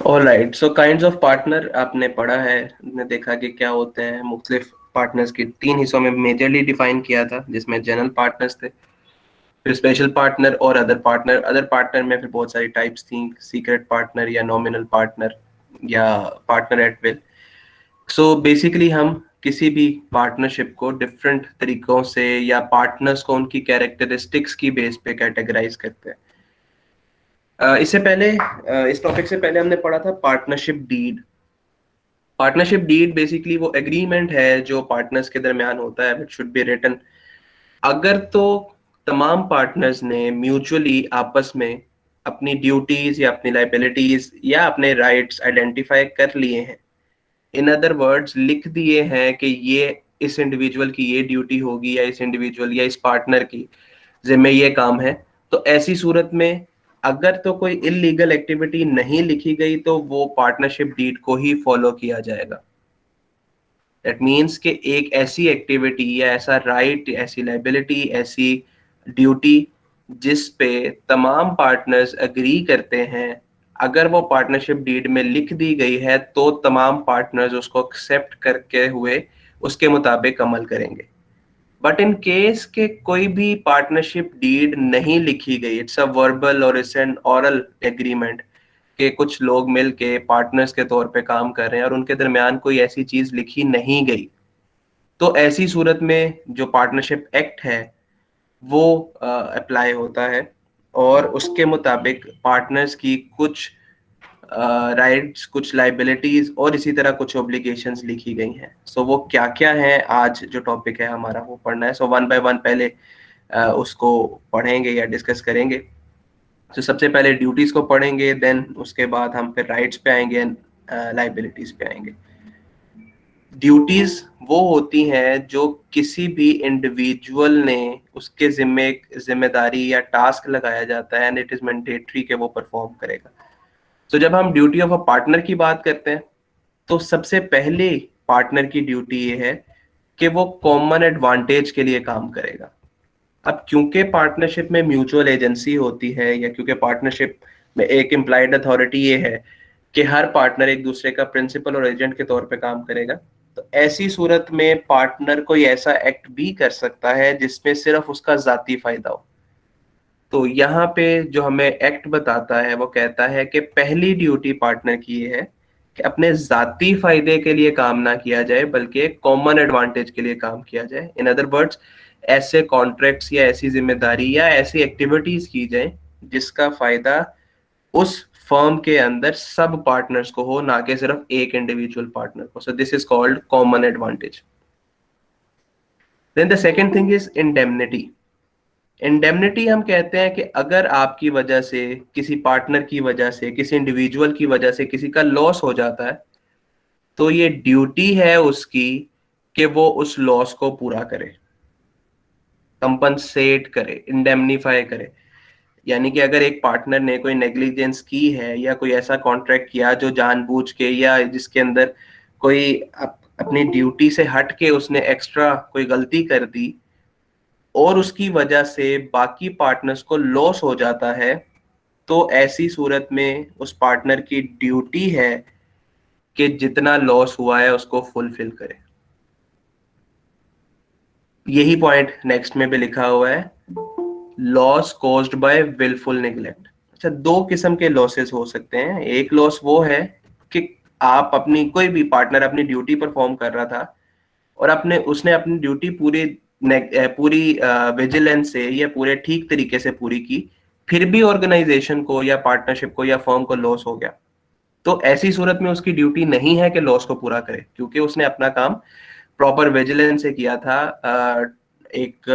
Alright, so kinds of partner आपने पढ़ा है, आपने देखा कि क्या होते हैं। मुख्तलिफ पार्टनर्स की तीन हिस्सों में मेजरली डिफाइन किया था, जिसमें जनरल पार्टनर्स थे, फिर स्पेशल पार्टनर और अदर पार्टनर। अदर पार्टनर में फिर बहुत सारी टाइप्स थी, सीक्रेट पार्टनर या नॉमिनल पार्टनर या partner eight will. So basically हम किसी भी पार्टनरशिप को डिफरेंट तरीकों से या पार्टनर्स को उनकी कैरेक्टरिस्टिक्स की बेस पे कैटेगराइज करते हैं। इससे पहले इस टॉपिक से पहले हमने पढ़ा था partnership deed. Partnership deed basically वो एग्रीमेंट है जो पार्टनर्स के दरमियान होता है, इट शुड बी रिटन। अगर तो तमाम पार्टनर्स ने म्यूचुअली आपस में अपनी ड्यूटीज या अपनी लाइबिलिटीज या अपने राइट्स आइडेंटिफाई कर लिए हैं, इन अदर वर्ड्स लिख दिए हैं कि ये इस इंडिविजुअल की ये ड्यूटी होगी या इस इंडिविजुअल या इस पार्टनर की जिम्मे ये काम है, तो ऐसी सूरत में अगर तो कोई इलीगल एक्टिविटी नहीं लिखी गई तो वो पार्टनरशिप डीड को ही फॉलो किया जाएगा। दैट मीन्स कि एक ऐसी एक्टिविटी या ऐसा राइट, ऐसी लाइबिलिटी, ऐसी ड्यूटी जिस पे तमाम पार्टनर्स एग्री करते हैं, अगर वो पार्टनरशिप डीड में लिख दी गई है तो तमाम पार्टनर्स उसको एक्सेप्ट करके हुए उसके मुताबिक अमल करेंगे। बट इन केस के कोई भी पार्टनरशिप डीड नहीं लिखी गई, इट्स अ वर्बल और इट्स एन ओरल एग्रीमेंट कि कुछ लोग मिल के पार्टनर्स के तौर पे काम कर रहे हैं और उनके दरमियान कोई ऐसी चीज लिखी नहीं गई, तो ऐसी सूरत में जो पार्टनरशिप एक्ट है वो अप्लाई होता है और उसके मुताबिक पार्टनर्स की कुछ राइट्स, कुछ लाइबिलिटीज और इसी तरह कुछ ऑब्लिगेशंस लिखी गई हैं। सो वो क्या क्या है, आज जो टॉपिक है हमारा वो पढ़ना है। सो वन बाय वन पहले उसको पढ़ेंगे या डिस्कस करेंगे। तो सबसे पहले ड्यूटीज को पढ़ेंगे, देन उसके बाद हम फिर राइट्स पे आएंगे, लाइबिलिटीज पे आएंगे। ड्यूटीज वो होती हैं जो किसी भी इंडिविजुअल ने उसके जिम्मेदारी या टास्क लगाया जाता है एंड इट इज मैंडेटरी कि वो परफॉर्म करेगा। तो जब हम ड्यूटी ऑफ अ पार्टनर की बात करते हैं तो सबसे पहले पार्टनर की ड्यूटी ये है कि वो कॉमन एडवांटेज के लिए काम करेगा। अब क्योंकि पार्टनरशिप में म्यूचुअल एजेंसी होती है या क्योंकि पार्टनरशिप में एक इम्प्लाइड अथॉरिटी ये है कि हर पार्टनर एक दूसरे का प्रिंसिपल और एजेंट के तौर पे काम करेगा, तो ऐसी सूरत में पार्टनर कोई ऐसा एक्ट भी कर सकता है जिसमें सिर्फ उसका जाती फायदा हो। तो यहाँ पे जो हमें एक्ट बताता है वो कहता है कि पहली ड्यूटी पार्टनर की ये है कि अपने जाती फायदे के लिए काम ना किया जाए बल्कि कॉमन एडवांटेज के लिए काम किया जाए। इन अदर वर्ड्स, ऐसे कॉन्ट्रैक्ट्स या ऐसी जिम्मेदारी या ऐसी एक्टिविटीज की जाए जिसका फायदा उस फर्म के अंदर सब पार्टनर्स को हो, ना कि सिर्फ एक इंडिविजुअल पार्टनर को। So this is called common advantage. Then the second thing is indemnity. Indemnity हम कहते हैं कि अगर आपकी वजह से, किसी पार्टनर की वजह से, किसी इंडिविजुअल की वजह से किसी का लॉस हो जाता है, तो ये ड्यूटी है उसकी कि वो उस लॉस को पूरा करे, कंपनसेट करे, इंडेमनीफाई करे। यानी कि अगर एक पार्टनर ने कोई नेग्लिजेंस की है या कोई ऐसा कॉन्ट्रैक्ट किया जो जानबूझ के या जिसके अंदर कोई अपनी ड्यूटी से हट के उसने एक्स्ट्रा कोई गलती कर दी और उसकी वजह से बाकी पार्टनर्स को लॉस हो जाता है, तो ऐसी सूरत में उस पार्टनर की ड्यूटी है कि जितना लॉस हुआ है उसको फुलफिल करे। यही पॉइंट नेक्स्ट में भी लिखा हुआ है, loss caused by wilful neglect. अच्छा, दो किस्म के लॉसेस हो सकते हैं। एक लॉस वो है कि आप अपनी, कोई भी पार्टनर अपनी ड्यूटी परफॉर्म कर रहा था और उसने अपनी ड्यूटी पूरी विजिलेंस से या पूरे ठीक तरीके से पूरी की, फिर भी ऑर्गेनाइजेशन को या पार्टनरशिप को या फर्म को लॉस हो गया, तो ऐसी सूरत में उसकी ड्यूटी नहीं है कि लॉस को पूरा करे, क्योंकि उसने अपना काम प्रॉपर विजिलेंस से किया था। एक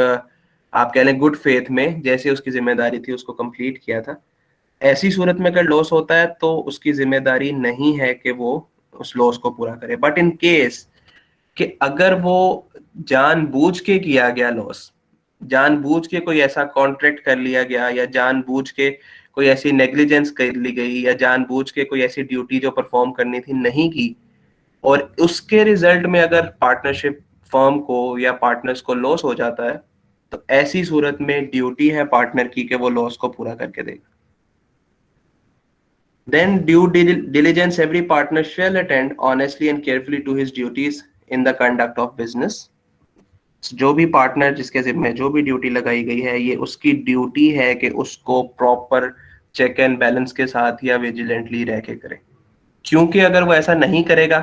आप कह लें गुड फेथ में, जैसे उसकी जिम्मेदारी थी उसको कंप्लीट किया था। ऐसी सूरत में अगर लॉस होता है तो उसकी जिम्मेदारी नहीं है कि वो उस लॉस को पूरा करे। बट इन केस कि अगर वो जानबूझ के किया गया लॉस, जानबूझ के कोई ऐसा कॉन्ट्रैक्ट कर लिया गया या जानबूझ के कोई ऐसी नेग्लिजेंस कर ली गई या जानबूझ के कोई ऐसी ड्यूटी जो परफॉर्म करनी थी नहीं की, और उसके रिजल्ट में अगर पार्टनरशिप फर्म को या पार्टनर्स को लॉस हो जाता है, तो ऐसी सूरत में ड्यूटी है पार्टनर की कि वो लॉस को पूरा करके देगा। Then due diligence, every partner shall attend honestly and carefully to his duties in the conduct of business. जो भी पार्टनर जिसके जिम्मे जो भी ड्यूटी लगाई गई है, ये उसकी ड्यूटी है कि उसको प्रॉपर चेक एंड बैलेंस के साथ या विजिलेंटली रह के करे। क्योंकि अगर वो ऐसा नहीं करेगा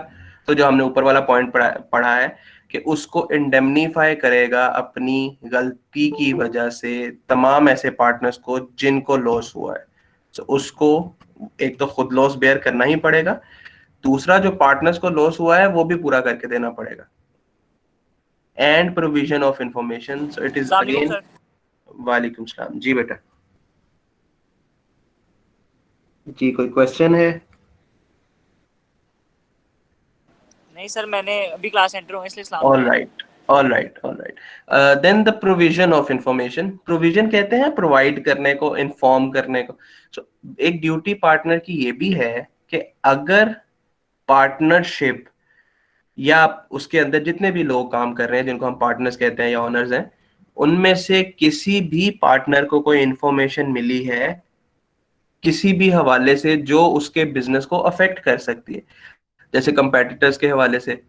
तो जो हमने ऊपर वाला पॉइंट पढ़ा है कि उसको इंडेमनीफाई करेगा अपनी गलती की वजह से तमाम ऐसे पार्टनर्स को जिनको लॉस हुआ है। तो उसको एक तो खुद लॉस बेयर करना ही पड़ेगा, दूसरा जो पार्टनर्स को लॉस हुआ है वो भी पूरा करके देना पड़ेगा। And provision of information, so it is again. वालेकुम सलाम जी बेटा। जी कोई क्वेश्चन है? नहीं सर, मैंने अभी क्लास एंटर हुआ इसलिए सलाम। All right, all right, all right. Then the provision of information, provision कहते हैं प्रोवाइड करने को, इन्फॉर्म करने को। so, एक ड्यूटी पार्टनर की ये भी है कि अगर पार्टनरशिप या उसके अंदर जितने भी लोग काम कर रहे हैं जिनको हम पार्टनर्स कहते हैं या ओनर्स हैं, उनमें से किसी भी पार्टनर को कोई इंफॉर्मेशन मिली है किसी भी हवाले से जो उसके बिजनेस को अफेक्ट कर सकती है, जैसे कंपेटिटर्स के हवाले से,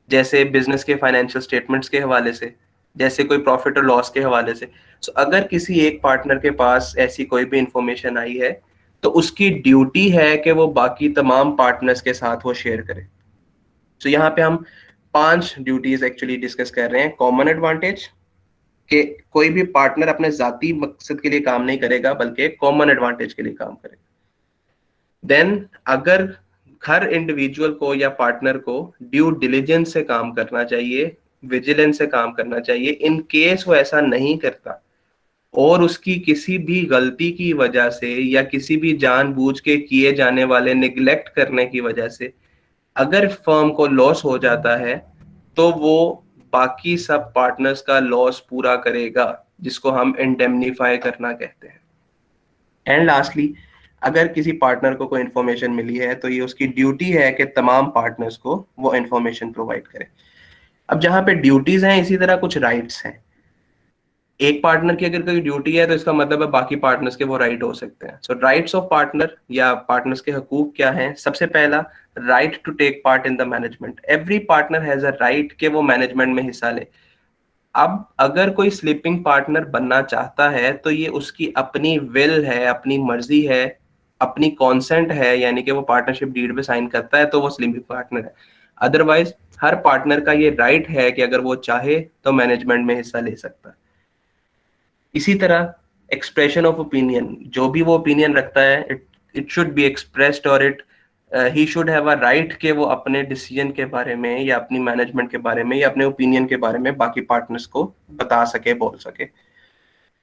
जैसे बिजनेस के फाइनेंशियल स्टेटमेंट्स के हवाले से, जैसे कोई प्रॉफिट और लॉस के हवाले से। सो अगर किसी एक पार्टनर के पास ऐसी कोई भी इंफॉर्मेशन आई है तो उसकी ड्यूटी है कि वो बाकी तमाम पार्टनर्स के साथ वो शेयर करे। सो यहाँ पे हम 5 ड्यूटीज एक्चुअली डिस्कस कर रहे हैं। कॉमन एडवांटेज, कि कोई भी पार्टनर अपने जाती मकसद के लिए काम नहीं करेगा बल्कि कॉमन एडवांटेज के लिए काम करेगा। देन अगर हर इंडिविजुअल को या पार्टनर को ड्यू डिलिजेंस से काम करना चाहिए, विजिलेंस से काम करना चाहिए। इन केस वो ऐसा नहीं करता और उसकी किसी भी गलती की वजह से या किसी भी जानबूझ के किए जाने वाले निगलेक्ट करने की वजह से अगर फर्म को लॉस हो जाता है तो वो बाकी सब पार्टनर्स का लॉस पूरा करेगा, जिसको हम इंडेमनीफाई करना कहते हैं। एंड लास्टली, अगर किसी पार्टनर को कोई इन्फॉर्मेशन मिली है तो ये उसकी ड्यूटी है कि तमाम पार्टनर्स को वो इन्फॉर्मेशन प्रोवाइड करे। अब जहां पे ड्यूटीज हैं, इसी तरह कुछ राइट्स हैं। एक पार्टनर की अगर कोई ड्यूटी है तो इसका मतलब है बाकी पार्टनर्स के वो राइट हो सकते हैं। सो राइट्स ऑफ पार्टनर या पार्टनर्स के हकूक क्या हैं? सबसे पहला, right to take part in the management. Every partner has a right कि वो मैनेजमेंट में हिस्सा ले। अब अगर कोई स्लीपिंग पार्टनर बनना चाहता है तो ये उसकी अपनी विल है, अपनी मर्जी है, अपनी कॉन्सेंट है, यानी कि वो पार्टनरशिप डीड पे साइन करता है तो वो स्लीपिंग पार्टनर है। अदरवाइज हर पार्टनर का ये राइट है कि अगर वो चाहे तो मैनेजमेंट में हिस्सा ले सकता है। इसी तरह एक्सप्रेशन ऑफ ओपिनियन, जो भी वो ओपिनियन रखता है इट शुड बी एक्सप्रेस्ड और it he should have a right कि वो अपने डिसीजन के बारे में या अपनी मैनेजमेंट के बारे में या अपने ओपिनियन के बारे में बाकी पार्टनर्स को बता सके, बोल सके।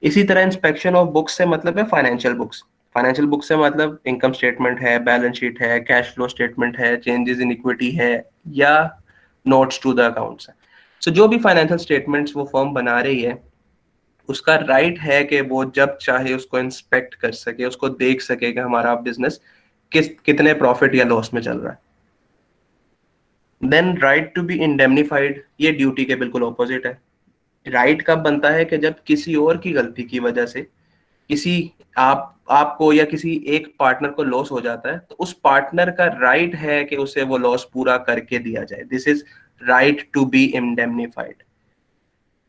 इसी तरह इंस्पेक्शन ऑफ बुक्स से मतलब है फाइनेंशियल बुक्स। फाइनेंशियल बुक से मतलब इनकम स्टेटमेंट है, बैलेंस शीट है, कैश फ्लो स्टेटमेंट है, चेंजेस इन इक्विटी है या नोट्स टू द अकाउंट्स है। सो जो भी फाइनेंशियल स्टेटमेंट्स वो फर्म बना रही है उसका राइट है कि वो जब चाहे उसको इंस्पेक्ट कर सके, उसको देख सके कि हमारा बिजनेस कितने प्रॉफिट या लॉस में चल रहा है। Then right to be indemnified, ये ड्यूटी के बिल्कुल ऑपोजिट है। राइट कब बनता है? कि जब किसी और की गलती की वजह से किसी आपको या किसी एक पार्टनर को लॉस हो जाता है तो उस पार्टनर का राइट है कि उसे वो लॉस पूरा करके दिया जाए। This is right to be indemnified.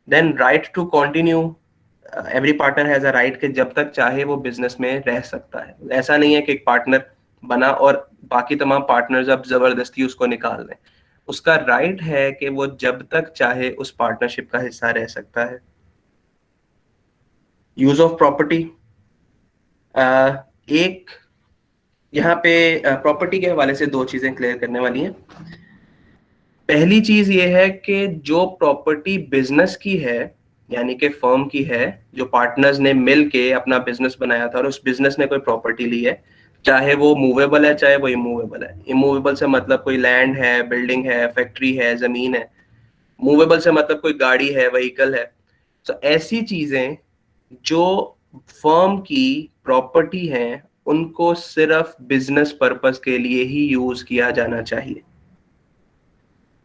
Then right to continue, every partner has a right कि जब तक चाहे वो बिजनेस में रह सकता है। ऐसा नहीं है कि एक पार्टनर बना और बाकी तमाम पार्टनर्स अब जबरदस्ती उसको निकाल दें। उसका राइट है कि वो जब तक चाहे उस पार्टनरशिप का हिस्सा रह सकता है। यूज ऑफ प्रॉपर्टी, एक यहाँ पे प्रॉपर्टी के हवाले से 2 चीजें क्लियर करने वाली हैं। पहली चीज ये है कि जो प्रॉपर्टी बिजनेस की है, यानी कि फर्म की है, जो पार्टनर्स ने मिल के अपना बिजनेस बनाया था और उस बिजनेस ने कोई प्रॉपर्टी ली है, चाहे वो मूवेबल है चाहे वो इमूवेबल है। इमूवेबल से मतलब कोई लैंड है, बिल्डिंग है, फैक्ट्री है, जमीन है। मूवेबल से मतलब कोई गाड़ी है, व्हीकल है। तो ऐसी चीजें जो फर्म की प्रॉपर्टी हैं उनको सिर्फ बिजनेस पर्पस के लिए ही यूज किया जाना चाहिए।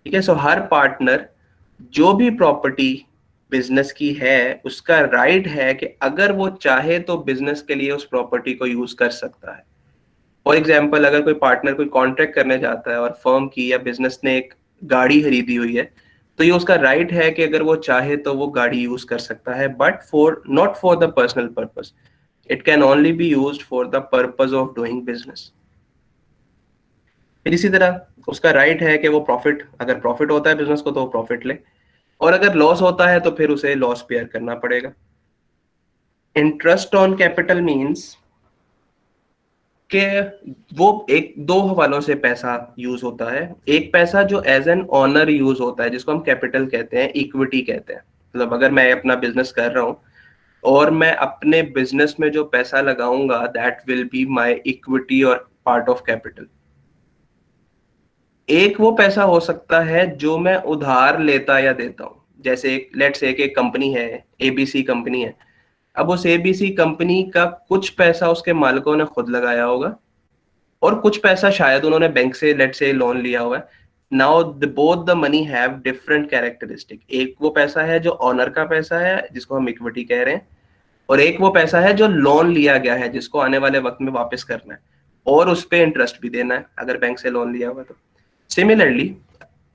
ठीक है। सो हर पार्टनर जो भी प्रॉपर्टी बिजनेस की है उसका राइट है कि अगर वो चाहे तो बिजनेस के लिए उस प्रॉपर्टी को यूज कर सकता है। फॉर एग्जाम्पल अगर कोई पार्टनर कोई कॉन्ट्रैक्ट करने जाता है और फर्म की या बिजनेस ने एक गाड़ी खरीदी हुई है, तो ये उसका राइट है कि अगर वो चाहे तो वो गाड़ी यूज कर सकता है, but for not for the personal purpose, it can only be used for the purpose of doing business. फिर इसी तरह उसका राइट है कि वो प्रॉफिट, अगर प्रॉफिट होता है बिजनेस को तो वो प्रॉफिट ले, और अगर लॉस होता है तो फिर उसे लॉस बेयर करना पड़ेगा। इंटरेस्ट ऑन कैपिटल मींस कि वो एक दो हवालों से पैसा यूज होता है। एक पैसा जो एज एन ऑनर यूज होता है, जिसको हम कैपिटल कहते हैं, इक्विटी कहते हैं। मतलब अगर मैं अपना बिजनेस कर रहा हूं और मैं अपने बिजनेस में जो पैसा लगाऊंगा, that will be my equity और पार्ट ऑफ कैपिटल। एक वो पैसा हो सकता है जो मैं उधार लेता या देता हूं। जैसे लेट्स से एक कंपनी है, एबीसी कंपनी है। अब उस एबीसी कंपनी का कुछ पैसा उसके मालिकों ने खुद लगाया होगा, और कुछ पैसा शायद उन्होंने बैंक से लेट्स से लोन लिया हुआ है। Now both the money have different characteristic. एक वो पैसा है जो ऑनर का पैसा है, जिसको हम इक्विटी कह रहे हैं, और एक वो पैसा है जो लोन लिया गया है, जिसको आने वाले वक्त में वापस करना है और उस पे इंटरेस्ट भी देना है, अगर बैंक से लोन लिया हुआ तो। सिमिलरली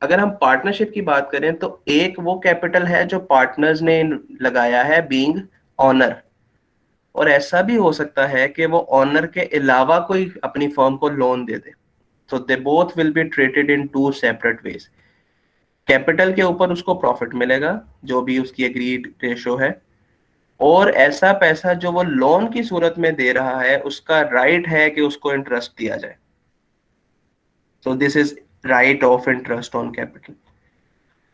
अगर हम पार्टनरशिप की बात करें, तो एक वो कैपिटल है जो पार्टनर्स ने लगाया है बीइंग ऑनर, और ऐसा भी हो सकता है कि वो ऑनर के अलावा कोई अपनी फर्म को लोन दे दे। तो they both will be treated in two separate ways. Capital के ऊपर उसको प्रॉफिट मिलेगा, जो भी उसकी एग्रीड रेशो है, और ऐसा पैसा जो वो लोन की सूरत में दे रहा है, उसका राइट है कि उसको इंटरेस्ट दिया जाए। सो this is right of interest on capital.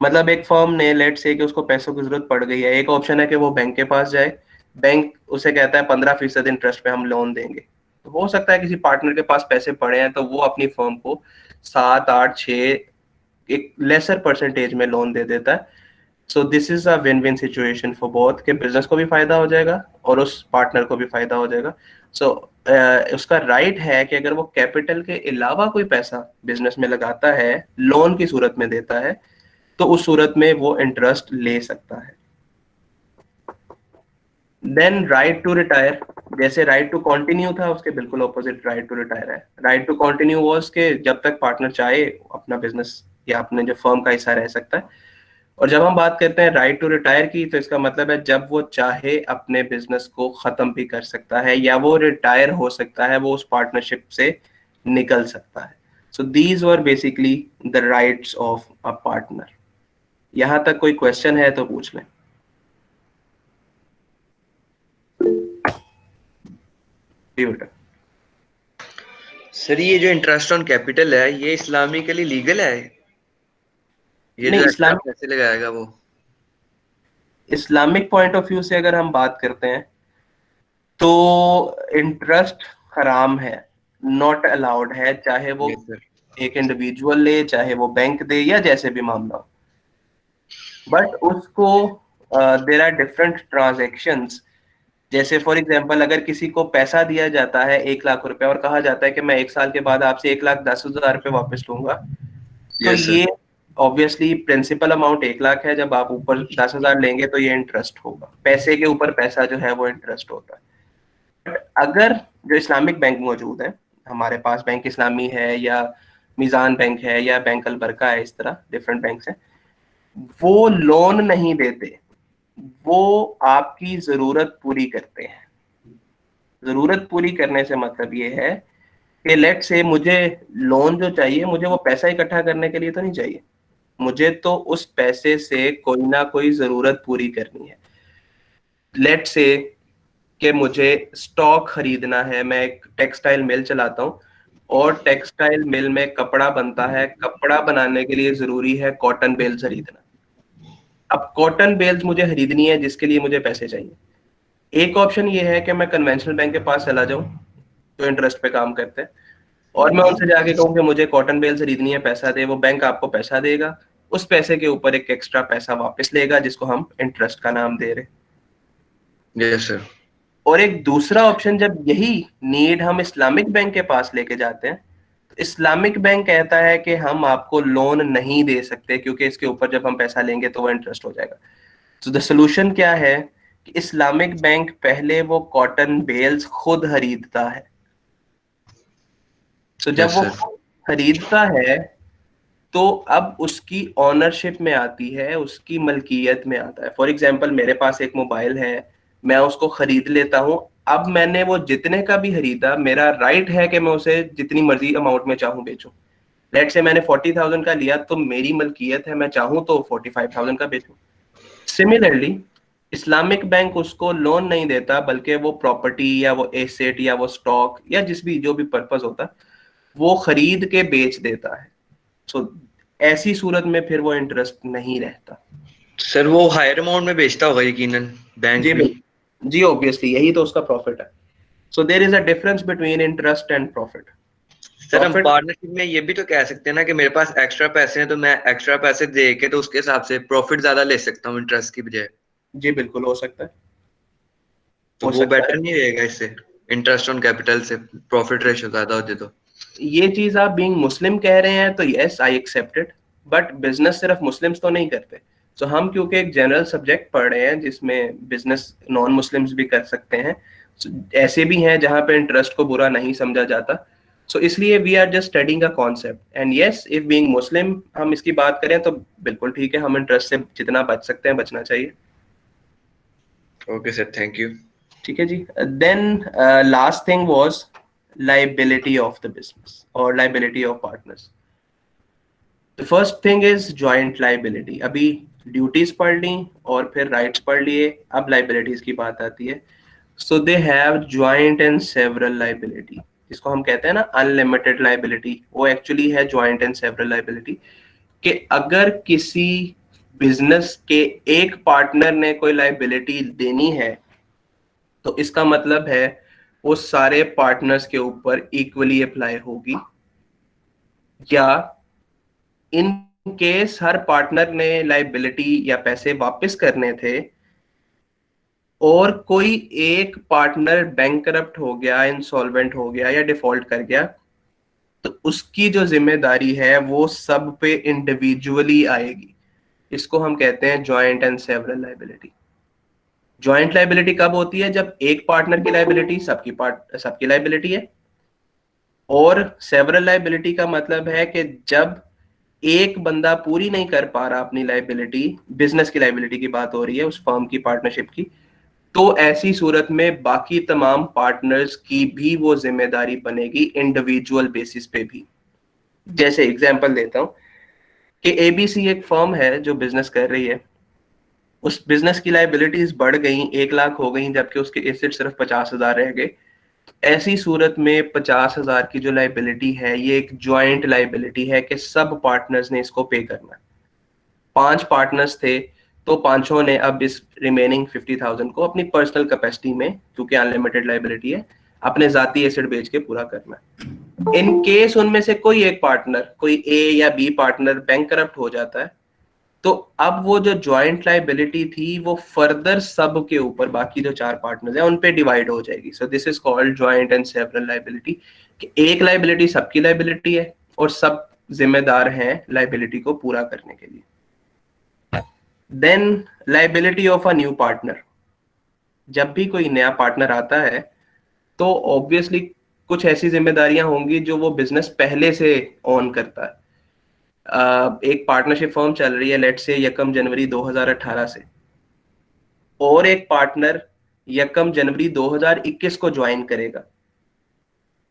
मतलब एक फर्म ने लेट से कि उसको पैसों की जरूरत पड़ गई है, एक ऑप्शन है कि वो बैंक के पास जाए, बैंक उसे कहता है 15% इंटरेस्ट पे हम लोन देंगे। तो हो सकता है किसी पार्टनर के पास पैसे पड़े हैं, तो वो अपनी फर्म को 7, 8, 6 एक लेसर परसेंटेज में लोन दे देता है। सो this is a win win situation for both, के बिजनेस को भी फायदा हो जाएगा और उस पार्टनर को भी फायदा हो जाएगा। सो उसका राइट है कि अगर वो कैपिटल के अलावा कोई पैसा बिजनेस में लगाता है, लोन की सूरत में देता है, तो उस सूरत में वो इंटरेस्ट ले सकता है। देन राइट टू रिटायर, जैसे राइट टू कंटिन्यू था, उसके बिल्कुल ऑपोजिट राइट टू रिटायर है। राइट टू कंटिन्यू वाज के जब तक पार्टनर चाहे अपना बिजनेस या अपने जो फर्म का हिस्सा रह सकता है। और जब हम बात करते हैं राइट टू रिटायर की, तो इसका मतलब है जब वो चाहे अपने बिजनेस को खत्म भी कर सकता है, या वो रिटायर हो सकता है, वो उस पार्टनरशिप से निकल सकता है। So these were basically the rights of a partner. यहां तक कोई क्वेश्चन है तो पूछ लें। जी बेटा। सर ये जो इंटरेस्ट ऑन कैपिटल है, ये इस्लामिकली लीगल है? ये नहीं, जो एक्स्ट्रा पैसे लगाएगा वो? इस्लामिक पॉइंट ऑफ व्यू से अगर हम बात करते हैं, तो इंटरेस्ट हराम है, नॉट अलाउड है, चाहे वो यस सर। एक इंडिविजुअल ले, चाहे वो बैंक दे, या जैसे भी मामला हो। बट उसको देयर आर डिफरेंट ट्रांजेक्शंस। जैसे फॉर एग्जांपल अगर किसी को पैसा दिया जाता है 1 लाख रुपए, और कहा जाता है कि मैं 1 साल के बाद आपसे 1,10,000 रुपए वापस लूंगा, तो यस सर। ये ऑब्वियसली प्रिंसिपल अमाउंट 1 लाख है, जब आप ऊपर 10,000 लेंगे तो ये इंटरेस्ट होगा, पैसे के ऊपर पैसा जो है वो इंटरेस्ट होता है। बट अगर जो इस्लामिक बैंक मौजूद है, हमारे पास बैंक इस्लामी है, या मीजान बैंक है, या बैंक अल बरका है, इस तरह डिफरेंट बैंक है, वो लोन नहीं देते, वो आपकी जरूरत पूरी करते हैं। जरूरत पूरी करने से मतलब ये है कि लेट से मुझे लोन जो चाहिए, मुझे वो पैसा इकट्ठा करने के लिए तो नहीं चाहिए, मुझे तो उस पैसे से कोई ना कोई जरूरत पूरी करनी है। लेट से कि मुझे स्टॉक खरीदना है, मैं एक टेक्सटाइल मिल चलाता हूँ, और टेक्सटाइल मिल में कपड़ा बनता है, कपड़ा बनाने के लिए जरूरी है कॉटन बेल्स खरीदना। अब कॉटन बेल्स मुझे खरीदनी है, जिसके लिए मुझे पैसे चाहिए। एक ऑप्शन ये है कि मैं कन्वेंशनल बैंक के पास चला जाऊं, तो इंटरेस्ट पे काम करते हैं, और मैं उनसे जाके कहूँ कि मुझे कॉटन बेल्स खरीदनी है, पैसा दे। वो बैंक आपको पैसा देगा, उस पैसे के ऊपर एक एक्स्ट्रा पैसा वापस लेगा, जिसको हम इंटरेस्ट का नाम दे रहे हैं। Yes sir. और एक दूसरा ऑप्शन, जब यही नीड हम इस्लामिक बैंक के पास लेके जाते हैं, तो इस्लामिक बैंक कहता है कि हम आपको लोन नहीं दे सकते, क्योंकि इसके ऊपर जब हम पैसा लेंगे तो वो इंटरेस्ट हो जाएगा। तो द सोल्यूशन क्या है कि इस्लामिक बैंक पहले वो कॉटन बेल्स खुद खरीदता है, सो जब यस वो सर। खरीदता है तो अब उसकी ऑनरशिप में आती है, उसकी मलकियत में आता है। फॉर एग्जाम्पल मेरे पास एक मोबाइल है, मैं उसको खरीद लेता हूँ। अब मैंने वो जितने का भी खरीदा, मेरा राइट है कि मैं उसे जितनी मर्जी अमाउंट में चाहूँ बेचूं। लेट से मैंने 40,000 का लिया तो मेरी मलकियत है, मैं चाहूँ तो 45,000 का बेचूं। सिमिलरली इस्लामिक बैंक उसको लोन नहीं देता, बल्कि वो प्रॉपर्टी या वो एसेट या वो स्टॉक या जिस भी जो भी पर्पस होता वो खरीद के बेच देता है। सो ऐसी सूरत में फिर वो इंटरेस्ट नहीं रहता। सर वो हायर अमाउंट में बेचता होगा यकीनन बैंक जी भी। बिल्कुल जी, ऑब्वियसली यही तो उसका प्रॉफिट है। So there is a difference between interest and profit. Sir हम प्रॉफिट, पार्टनरशिप में ये भी तो कह सकते हैं ना कि मेरे पास एक्स्ट्रा पैसे हैं तो मैं एक्स्ट्रा पैसे दे के तो उसके हिसाब से प्रॉफिट ज्यादा ले सकता हूँ इंटरेस्ट की बजाय। जी बिल्कुल हो सकता है, तो हो वो सकता बेटर है। नहीं रहेगा इससे, इंटरेस्ट ऑन कैपिटल से प्रॉफिट रेशियो ज्यादा होते तो। ये चीज आप बीइंग मुस्लिम कह रहे हैं तो yes I accept it, but business सिर्फ मुस्लिम्स तो नहीं करते। सो हम क्योंकि एक जनरल सब्जेक्ट पढ़ रहे हैं जिसमें बिजनेस नॉन मुस्लिम्स भी कर सकते हैं, so, ऐसे भी हैं जहां पे इंटरेस्ट को बुरा नहीं समझा जाता। सो इसलिए we are just studying a concept and yes if being Muslim हम इसकी बात करें तो बिल्कुल ठीक है, हम इंटरेस्ट से जितना बच सकते हैं बचना चाहिए। Okay sir, thank you. ठीक है जी। Then last thing was liability of the business और liability of partners. The first thing is joint liability. अभी ड्यूटीज पढ़ ली और फिर राइट्स पढ़ लिए, अब लाइबिलिटीज की बात आती है। So they have joint and several liability, जिसको हम कहते हैं ना अनलिमिटेड लाइबिलिटी, वो एक्चुअली है जॉइंट एंड सेवरल लाइबिलिटी। कि अगर किसी बिजनेस के एक पार्टनर ने कोई लाइबिलिटी देनी है तो इसका मतलब है वो सारे पार्टनर्स के ऊपर इक्वली अप्लाई होगी। या इन केस हर पार्टनर ने लाइबिलिटी या पैसे वापस करने थे और कोई एक पार्टनर बैंकरप्ट हो गया, इंसॉल्वेंट हो गया या डिफॉल्ट कर गया, तो उसकी जो जिम्मेदारी है वो सब पे इंडिविजुअली आएगी। इसको हम कहते हैं joint and several liability. Joint liability कब होती है? जब एक पार्टनर की लाइबिलिटी सबकी लाइबिलिटी है। और सेवरल लाइबिलिटी का मतलब है कि जब एक बंदा पूरी नहीं कर पा रहा अपनी लाइबिलिटी, बिजनेस की लाइबिलिटी की बात हो रही है, उस फर्म की पार्टनरशिप की, तो ऐसी सूरत में बाकी तमाम पार्टनर्स की भी वो जिम्मेदारी बनेगी इंडिविजुअल बेसिस पे भी। जैसे एग्जांपल देता हूं कि एबीसी एक फर्म है जो बिजनेस कर रही है, उस बिजनेस की लाइबिलिटीज बढ़ गई, 1 लाख हो गई, जबकि उसके एसेट सिर्फ 50,000 रह गए। ऐसी सूरत में 50,000 की जो लाइबिलिटी है ये एक ज्वाइंट लाइबिलिटी है कि सब पार्टनर्स ने इसको पे करना है। 5 पार्टनर्स थे तो पांचों ने अब इस रिमेनिंग 50,000 को अपनी पर्सनल कैपेसिटी में, क्योंकि अनलिमिटेड लाइबिलिटी है, अपने जाती एसेट बेच के पूरा करना है। इन केस उनमें से कोई एक पार्टनर, कोई ए या बी पार्टनर बैंकरप्ट हो जाता है, तो अब वो जो ज्वाइंट लाइबिलिटी थी वो फर्दर सब के ऊपर, बाकी जो 4 पार्टनर्स हैं उन पे डिवाइड हो जाएगी। सो this is called joint and several liability, कि एक लाइबिलिटी सबकी लाइबिलिटी है और सब जिम्मेदार हैं लाइबिलिटी को पूरा करने के लिए। Then liability of a new partner. जब भी कोई नया पार्टनर आता है तो ऑब्वियसली कुछ ऐसी जिम्मेदारियां होंगी जो वो बिजनेस पहले से ऑन करता है। एक पार्टनरशिप फर्म चल रही है लेट्स से 1 जनवरी 2018 से, और एक पार्टनर 1 जनवरी 2021 को ज्वाइन करेगा,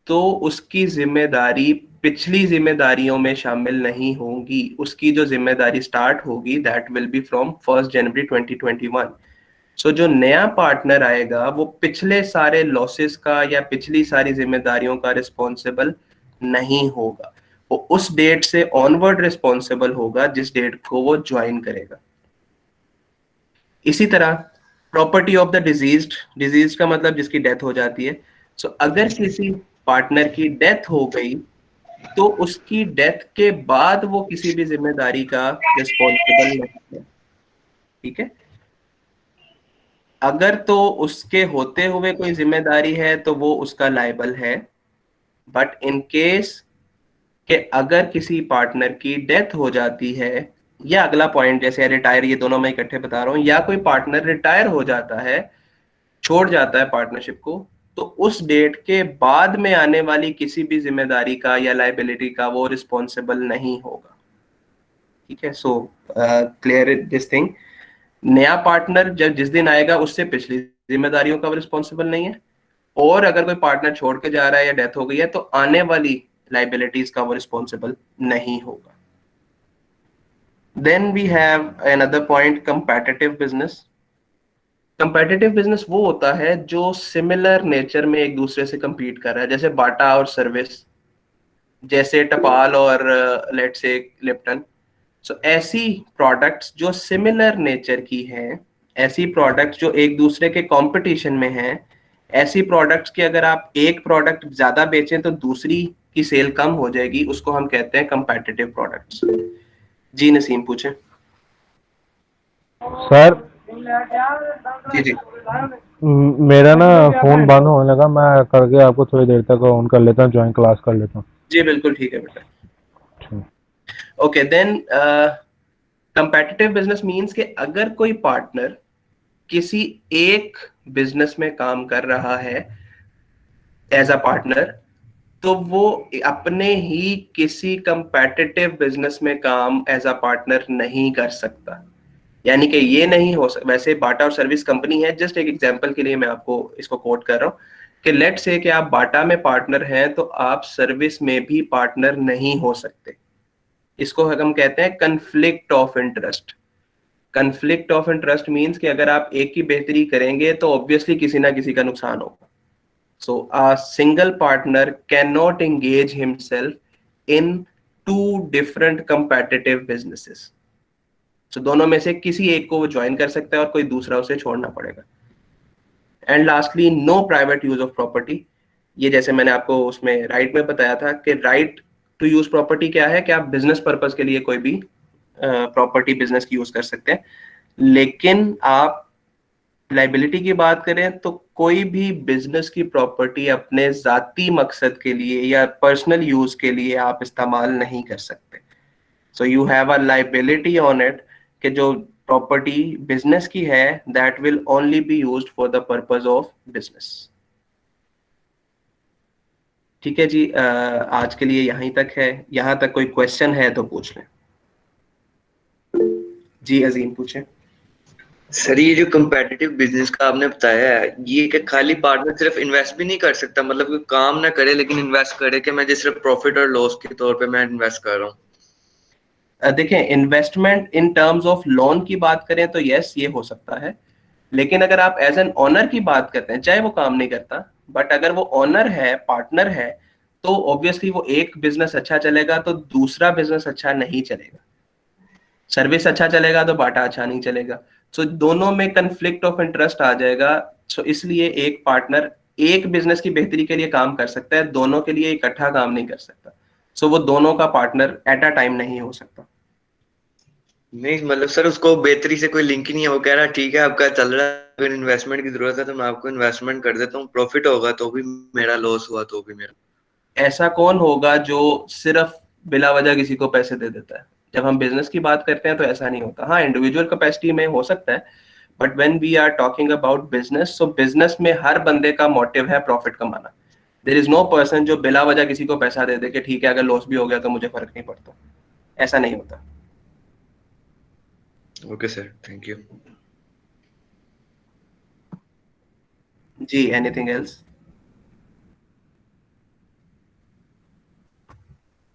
तो उसकी जिम्मेदारी पिछली जिम्मेदारियों में शामिल नहीं होंगी। उसकी जो जिम्मेदारी स्टार्ट होगी दैट विल बी फ्रॉम 1 जनवरी 2021। सो जो नया पार्टनर आएगा वो पिछले सारे लॉसेस का या पिछली सारी जिम्मेदारियों का रिस्पॉन्सिबल नहीं होगा। वो उस डेट से ऑनवर्ड रिस्पॉन्सिबल होगा जिस डेट को वो ज्वाइन करेगा। इसी तरह property of the diseased, disease का मतलब जिसकी डेथ हो जाती है। सो अगर किसी पार्टनर की डेथ हो गई तो उसकी डेथ के बाद वो किसी भी जिम्मेदारी का रिस्पॉन्सिबल नहीं है। ठीक है, अगर तो उसके होते हुए कोई जिम्मेदारी है तो वो उसका लायबल है। बट इन केस कि अगर किसी पार्टनर की डेथ हो जाती है, या अगला पॉइंट जैसे रिटायर, ये दोनों मैं इकट्ठे बता रहा हूं, या कोई पार्टनर रिटायर हो जाता है, छोड़ जाता है पार्टनरशिप को, तो उस डेट के बाद में आने वाली किसी भी जिम्मेदारी का या लाइबिलिटी का वो रिस्पॉन्सिबल नहीं होगा। ठीक है, सो क्लियर दिस थिंग। नया पार्टनर जब जिस दिन आएगा उससे पिछली जिम्मेदारियों का वो रिस्पॉन्सिबल नहीं है, और अगर कोई पार्टनर छोड़ के जा रहा है या डेथ हो गई है तो आने वाली लाइबिलिटीज का वो रिस्पॉन्सिबल नहीं होगा। Then we have another point, competitive business. Competitive business वो होता है जो सिमिलर नेचर में एक दूसरे से compete कर रहा है, जैसे बाटा और सर्विस, जैसे टपाल और लेट्स से लिप्टन। सो ऐसी प्रोडक्ट्स जो सिमिलर नेचर की हैं, ऐसी प्रोडक्ट्स जो एक दूसरे के कंपटीशन में हैं, ऐसी प्रोडक्ट्स की अगर आप एक प्रोडक्ट ज्यादा बेचें तो दूसरी की सेल कम हो जाएगी, उसको हम कहते हैं कंपेटिटिव प्रोडक्ट्स। जी नसीम पूछें। सर जी जी मेरा ना फोन बंद होने लगा, मैं करके आपको थोड़ी देर तक ऑन कर लेता हूँ, ज्वाइन क्लास कर लेता हूँ। जी बिल्कुल ठीक है बेटा। ठीक। Okay then, competitive business means कि अगर कोई पार्टनर किसी एक बिजनेस में काम कर रहा है एज अ पार्टनर, तो वो अपने ही किसी कंपेटिटिव बिजनेस में काम एज अ पार्टनर नहीं कर सकता। यानी कि ये नहीं हो सकता, वैसे बाटा और सर्विस कंपनी है, जस्ट एक एग्जांपल के लिए मैं आपको इसको कोट कर रहा हूँ कि लेट्स से कि आप बाटा में पार्टनर हैं तो आप सर्विस में भी पार्टनर नहीं हो सकते। इसको हम कहते हैं conflict of interest. Conflict of interest means कि अगर आप एक की बेहतरी करेंगे तो ऑब्वियसली किसी ना किसी का नुकसान होगा। So a single partner cannot engage himself in two different competitive businesses. So दोनों में से किसी एक को वो ज्वाइन कर सकता है और कोई दूसरा उसे छोड़ना पड़ेगा। And lastly, no private use of property. ये जैसे मैंने आपको उसमें राइट में बताया था कि राइट टू यूज प्रॉपर्टी क्या है कि आप बिजनेस पर्पज के लिए कोई भी प्रॉपर्टी बिजनेस की यूज कर सकते हैं, लेकिन आप लाइबिलिटी की बात करें तो कोई भी बिजनेस की प्रॉपर्टी अपने जाती मकसद के लिए या पर्सनल यूज के लिए आप इस्तेमाल नहीं कर सकते। So you have a liability on it कि जो प्रॉपर्टी बिजनेस की है that will only be used for the purpose of business. ठीक है जी, आज के लिए यहीं तक है। यहां तक कोई क्वेश्चन है तो पूछ लें। जी अजीम पूछें। सर ये जो competitive बिजनेस का आपने बताया है, ये कि खाली पार्टनर सिर्फ इन्वेस्ट भी नहीं कर सकता, मतलब कि काम ना करे लेकिन इन्वेस्ट करे, कि मैं जिस सिर्फ प्रॉफिट और लॉस के तौर पे मैं इन्वेस्ट कर रहा हूँ। देखें, investment in terms of loan की बात करें तो यस ये हो सकता है, लेकिन अगर आप एज एन ओनर की बात करते हैं, चाहे वो काम नहीं करता, बट अगर वो ओनर है, पार्टनर है, तो ऑब्वियसली वो एक बिजनेस अच्छा चलेगा तो दूसरा बिजनेस अच्छा नहीं चलेगा। सर्विस अच्छा चलेगा तो बाटा अच्छा नहीं चलेगा। सो दोनों में कंफ्लिक्ट ऑफ इंटरेस्ट आ जाएगा। सो इसलिए एक पार्टनर एक बिजनेस की बेहतरी के लिए काम कर सकता है, दोनों के लिए इकट्ठा काम नहीं कर सकता। सो वो दोनों का पार्टनर एट अ टाइम नहीं हो सकता। नहीं मतलब सर उसको बेहतरी से कोई लिंक ही नहीं है, वो कह रहा है ठीक है आपका चल रहा है, अगर इन्वेस्टमेंट की जरूरत है तो मैं आपको इन्वेस्टमेंट कर देता हूँ, प्रॉफिट होगा तो भी मेरा, लॉस हुआ तो भी मेरा। ऐसा कौन होगा जो सिर्फ बिला वजह किसी को पैसे दे देता है? जब हम बिजनेस की बात करते हैं तो ऐसा नहीं होता। हाँ, इंडिविजुअल कैपेसिटी में हो सकता है, but when we are talking about business, so business में हर बंदे का मोटिव है प्रॉफिट कमाना। देयर इज नो पर्सन जो बिला वजह किसी को पैसा दे दे कि ठीक है अगर लॉस भी हो गया तो मुझे फर्क नहीं पड़ता। ऐसा नहीं होता। Okay sir, thank you. जी, एनीथिंग एल्स?